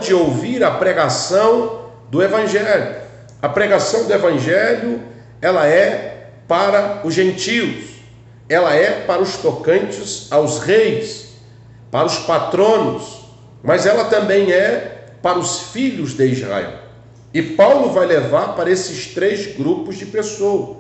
de ouvir a pregação do Evangelho. A pregação do Evangelho, ela é para os gentios, ela é para os tocantes aos reis, para os patronos, mas ela também é para os filhos de Israel. E Paulo vai levar para esses três grupos de pessoas.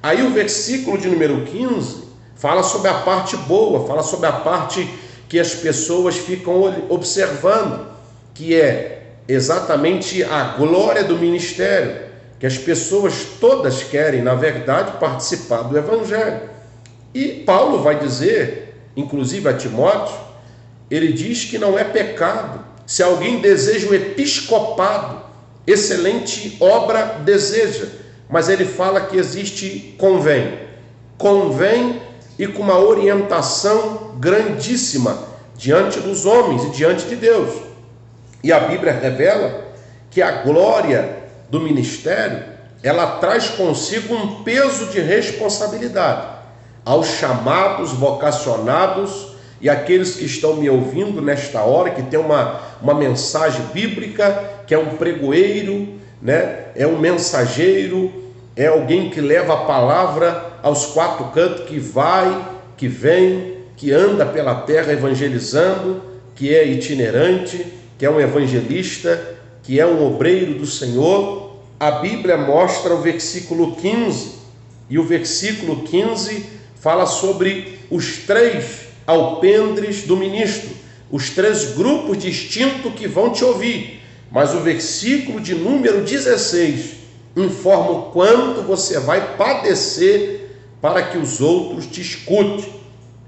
Aí o versículo de número 15 fala sobre a parte boa, fala sobre a parte que as pessoas ficam observando, que é exatamente a glória do ministério, que as pessoas todas querem, na verdade, participar do Evangelho. E Paulo vai dizer, inclusive a Timóteo, ele diz que não é pecado. Se alguém deseja o episcopado, excelente obra deseja, mas ele fala que existe convém e com uma orientação grandíssima diante dos homens e diante de Deus. E a Bíblia revela que a glória do ministério, ela traz consigo um peso de responsabilidade aos chamados, vocacionados e aqueles que estão me ouvindo nesta hora, que tem uma mensagem bíblica, que é um pregoeiro, né? É um mensageiro, é alguém que leva a palavra aos quatro cantos, que vai, que vem, que anda pela terra evangelizando, que é itinerante, que é um evangelista, que é um obreiro do Senhor. A Bíblia mostra o versículo 15, e o versículo 15 fala sobre os três alpendres do ministro, os três grupos distintos que vão te ouvir. Mas o versículo de número 16 informa o quanto você vai padecer para que os outros te escutem.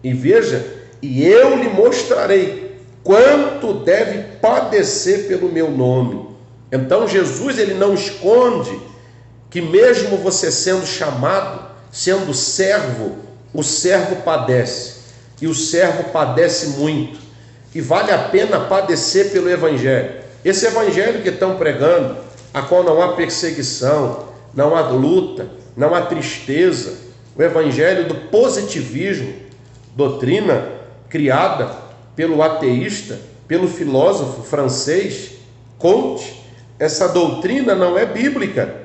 E veja, e eu lhe mostrarei quanto deve padecer pelo meu nome. Então Jesus, ele não esconde que mesmo você sendo chamado, sendo servo, o servo padece, e o servo padece muito, e vale a pena padecer pelo Evangelho. Esse Evangelho que estão pregando, a qual não há perseguição, não há luta, não há tristeza, o Evangelho do positivismo, doutrina criada pelo ateísta, pelo filósofo francês Comte. Essa doutrina não é bíblica.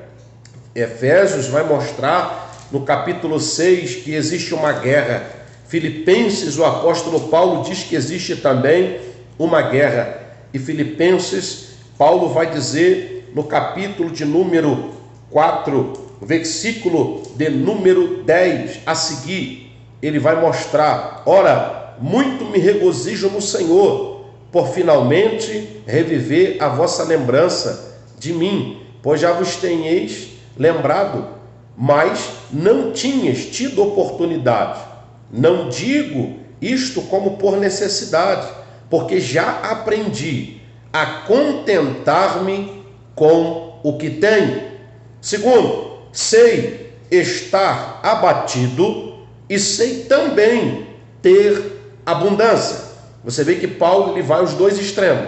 Efésios vai mostrar no capítulo 6 que existe uma guerra. Filipenses, o apóstolo Paulo diz que existe também uma guerra. E Filipenses, Paulo vai dizer no capítulo de número 4, versículo de número 10 a seguir, ele vai mostrar: ora, muito me regozijo no Senhor, por finalmente reviver a vossa lembrança de mim, pois já vos tenheis lembrado, mas não tinhas tido oportunidade. Não digo isto como por necessidade, porque já aprendi a contentar-me com o que tenho. Segundo, sei estar abatido e sei também ter abundância. Você vê que Paulo, ele vai aos dois extremos: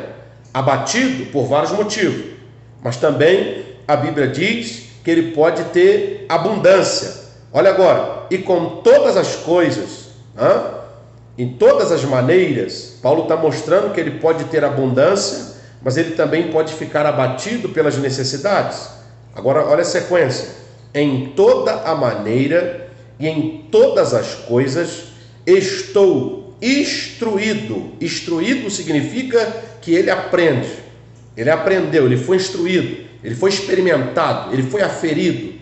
abatido por vários motivos, mas também a Bíblia diz que ele pode ter abundância. Olha agora, e com todas as coisas, em todas as maneiras, Paulo está mostrando que ele pode ter abundância, mas ele também pode ficar abatido pelas necessidades. Agora olha a sequência: em toda a maneira e em todas as coisas estou instruído. Instruído significa que ele aprende, ele aprendeu, ele foi instruído, ele foi experimentado, ele foi aferido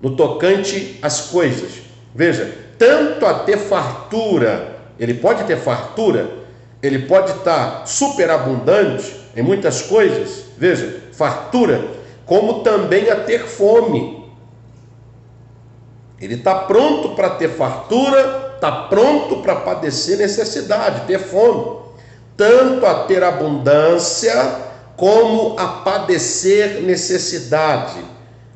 no tocante às coisas. Veja, tanto a ter fartura, ele pode ter fartura, ele pode estar superabundante em muitas coisas, veja, fartura, como também a ter fome. Ele está pronto para ter fartura, está pronto para padecer necessidade, ter fome, tanto a ter abundância como a padecer necessidade.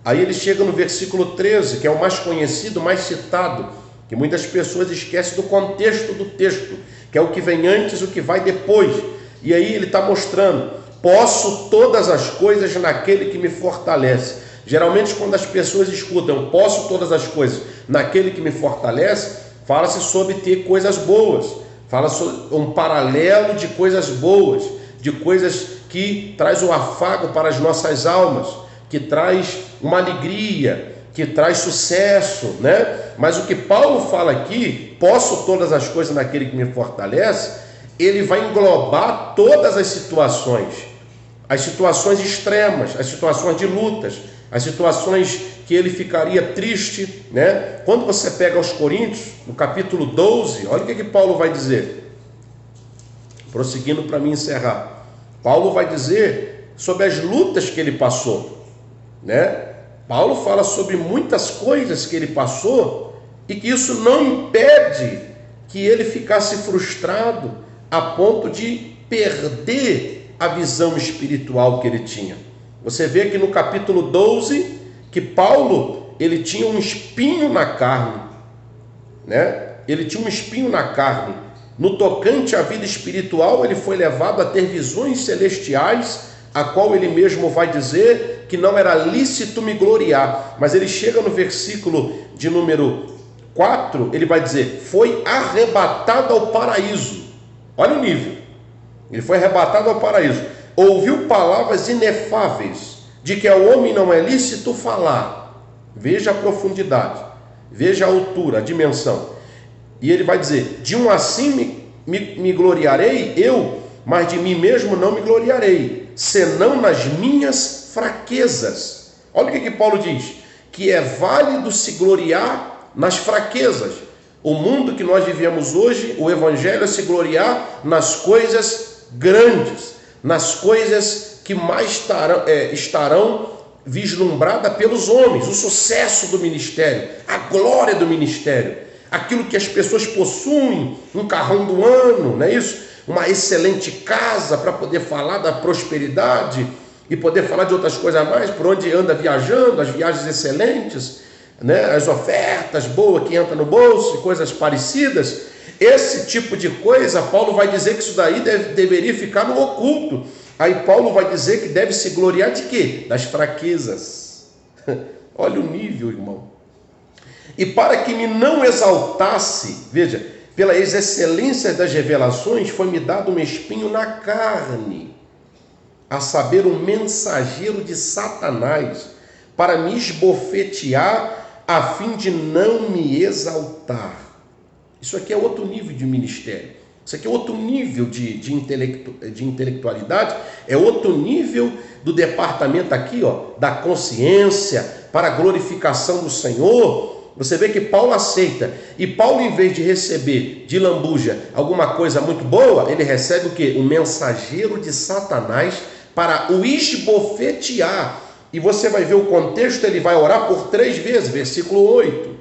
Aí ele chega no versículo 13, que é o mais conhecido, mais citado, que muitas pessoas esquecem do contexto do texto, que é o que vem antes, o que vai depois. E aí ele está mostrando: posso todas as coisas naquele que me fortalece. Geralmente quando as pessoas escutam posso todas as coisas naquele que me fortalece, fala-se sobre ter coisas boas, fala sobre um paralelo de coisas boas, de coisas que traz o afago para as nossas almas, que traz uma alegria, que traz sucesso, né? Mas o que Paulo fala aqui, posso todas as coisas naquele que me fortalece, ele vai englobar todas as situações extremas, as situações de lutas, as situações que ele ficaria triste, né? Quando você pega aos Coríntios, no capítulo 12, olha o que Paulo vai dizer, prosseguindo para mim encerrar. Paulo vai dizer sobre as lutas que ele passou, né? Paulo fala sobre muitas coisas que ele passou e que isso não impede que ele ficasse frustrado a ponto de perder a visão espiritual que ele tinha. Você vê que no capítulo 12 que Paulo, ele tinha um espinho na carne, né? Ele tinha um espinho na carne. No tocante à vida espiritual, ele foi levado a ter visões celestiais, a qual ele mesmo vai dizer que não era lícito me gloriar. Mas ele chega no versículo de número 4, ele vai dizer, foi arrebatado ao paraíso. Olha o nível. Ele foi arrebatado ao paraíso. Ouviu palavras inefáveis, de que ao homem não é lícito falar. Veja a profundidade, veja a altura, a dimensão. E ele vai dizer, de um assim me gloriarei eu, mas de mim mesmo não me gloriarei, senão nas minhas fraquezas. Olha o que Paulo diz, que é válido se gloriar nas fraquezas. O mundo que nós vivemos hoje, o evangelho é se gloriar nas coisas grandes, nas coisas que mais estarão vislumbradas pelos homens, o sucesso do ministério, a glória do ministério, aquilo que as pessoas possuem, um carrão do ano, não é isso? Uma excelente casa para poder falar da prosperidade e poder falar de outras coisas a mais, por onde anda viajando, as viagens excelentes, né? As ofertas boas que entram no bolso e coisas parecidas. Esse tipo de coisa, Paulo vai dizer que isso daí deveria ficar no oculto. Aí Paulo vai dizer que deve se gloriar de quê? Das fraquezas. Olha o nível, irmão. E para que me não exaltasse, veja, pelas excelências das revelações, foi-me dado um espinho na carne, a saber, um mensageiro de Satanás, para me esbofetear, a fim de não me exaltar. Isso aqui é outro nível de ministério. Isso aqui é outro nível de intelectualidade, é outro nível do departamento aqui, ó, da consciência, para a glorificação do Senhor. Você vê que Paulo aceita, e Paulo, em vez de receber de lambuja alguma coisa muito boa, ele recebe o quê? Um mensageiro de Satanás para o esbofetear. E você vai ver o contexto, ele vai orar por 3 vezes, versículo 8.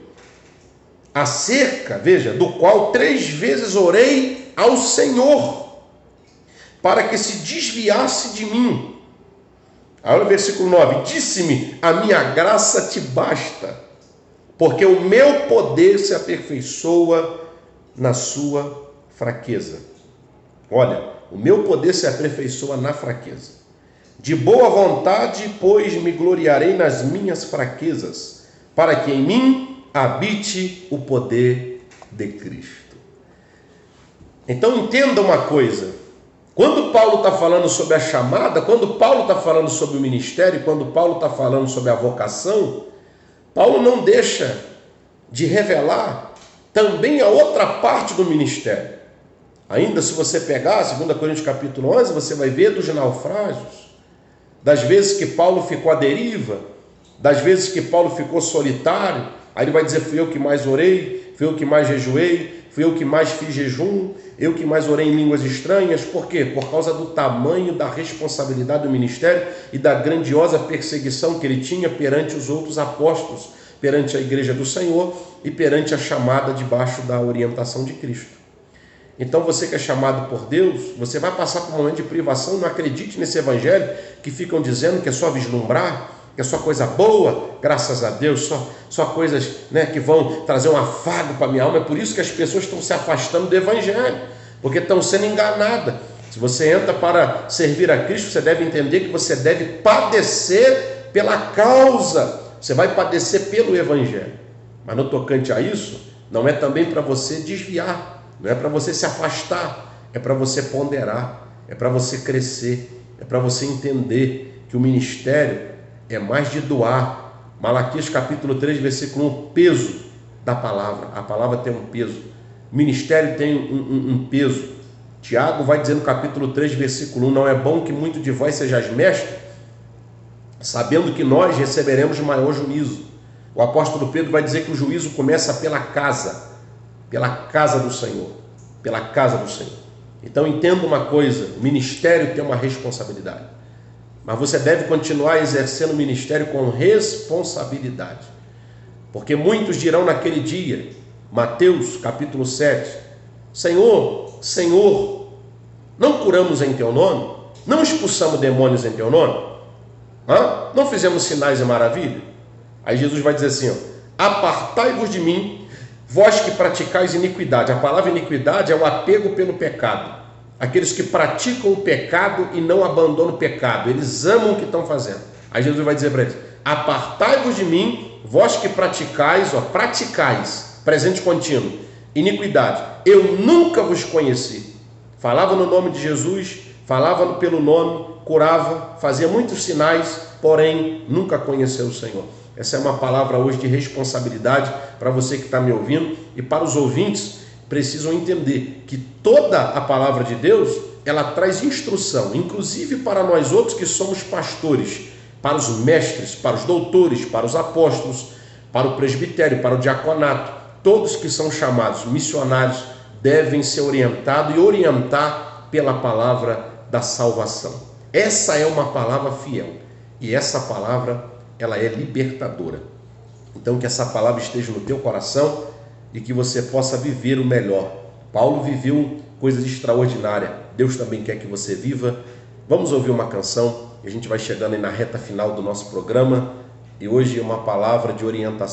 Acerca, veja, do qual 3 vezes orei ao Senhor, para que se desviasse de mim. Olha o versículo 9, disse-me, a minha graça te basta, porque o meu poder se aperfeiçoa na sua fraqueza. Olha, o meu poder se aperfeiçoa na fraqueza. De boa vontade, pois, me gloriarei nas minhas fraquezas, para que em mim habite o poder de Cristo. Então entenda uma coisa, quando Paulo está falando sobre a chamada, quando Paulo está falando sobre o ministério, quando Paulo está falando sobre a vocação, Paulo não deixa de revelar também a outra parte do ministério. Ainda se você pegar 2 Coríntios capítulo 11, você vai ver dos naufrágios, das vezes que Paulo ficou à deriva, das vezes que Paulo ficou solitário. Aí ele vai dizer, fui eu que mais orei, fui eu que mais jejuei, fui eu que mais fiz jejum, eu que mais orei em línguas estranhas. Por quê? Por causa do tamanho da responsabilidade do ministério e da grandiosa perseguição que ele tinha perante os outros apóstolos, perante a igreja do Senhor e perante a chamada debaixo da orientação de Cristo. Então você que é chamado por Deus, você vai passar por um momento de privação. Não acredite nesse evangelho que ficam dizendo que é só vislumbrar, que é só coisa boa, graças a Deus, só coisas, né, que vão trazer um afago para a minha alma. É por isso que as pessoas estão se afastando do evangelho, porque estão sendo enganadas. Se você entra para servir a Cristo, você deve entender que você deve padecer pela causa, você vai padecer pelo evangelho. Mas no tocante a isso, não é também para você desviar, não é para você se afastar, é para você ponderar, é para você crescer, é para você entender que o ministério é mais de doar. Malaquias capítulo 3, versículo 1, o peso da palavra. A palavra tem um peso. O ministério tem um peso. Tiago vai dizer no capítulo 3, versículo 1, não é bom que muito de vós sejais mestres, sabendo que nós receberemos maior juízo. O apóstolo Pedro vai dizer que o juízo começa pela casa do Senhor, pela casa do Senhor. Então entenda uma coisa, o ministério tem uma responsabilidade, mas você deve continuar exercendo o ministério com responsabilidade, porque muitos dirão naquele dia, Mateus capítulo 7, Senhor, Senhor, não curamos em teu nome? Não expulsamos demônios em teu nome? Não fizemos sinais e maravilhas? Aí Jesus vai dizer assim, apartai-vos de mim, vós que praticais iniquidade. A palavra iniquidade é o apego pelo pecado. Aqueles que praticam o pecado e não abandonam o pecado. Eles amam o que estão fazendo. Aí Jesus vai dizer para eles, apartai-vos de mim, vós que praticais, presente contínuo, iniquidade. Eu nunca vos conheci. Falava no nome de Jesus, falava pelo nome, curava, fazia muitos sinais, porém nunca conheceu o Senhor. Essa é uma palavra hoje de responsabilidade para você que está me ouvindo e para os ouvintes. Precisam entender que toda a palavra de Deus, ela traz instrução, inclusive para nós outros que somos pastores, para os mestres, para os doutores, para os apóstolos, para o presbitério, para o diaconato. Todos que são chamados missionários devem ser orientados e orientar pela palavra da salvação. Essa é uma palavra fiel e essa palavra ela é libertadora. Então que essa palavra esteja no teu coração e que você possa viver o melhor. Paulo viveu coisas extraordinárias. Deus também quer que você viva. Vamos ouvir uma canção e a gente vai chegando aí na reta final do nosso programa. E hoje é uma palavra de orientação.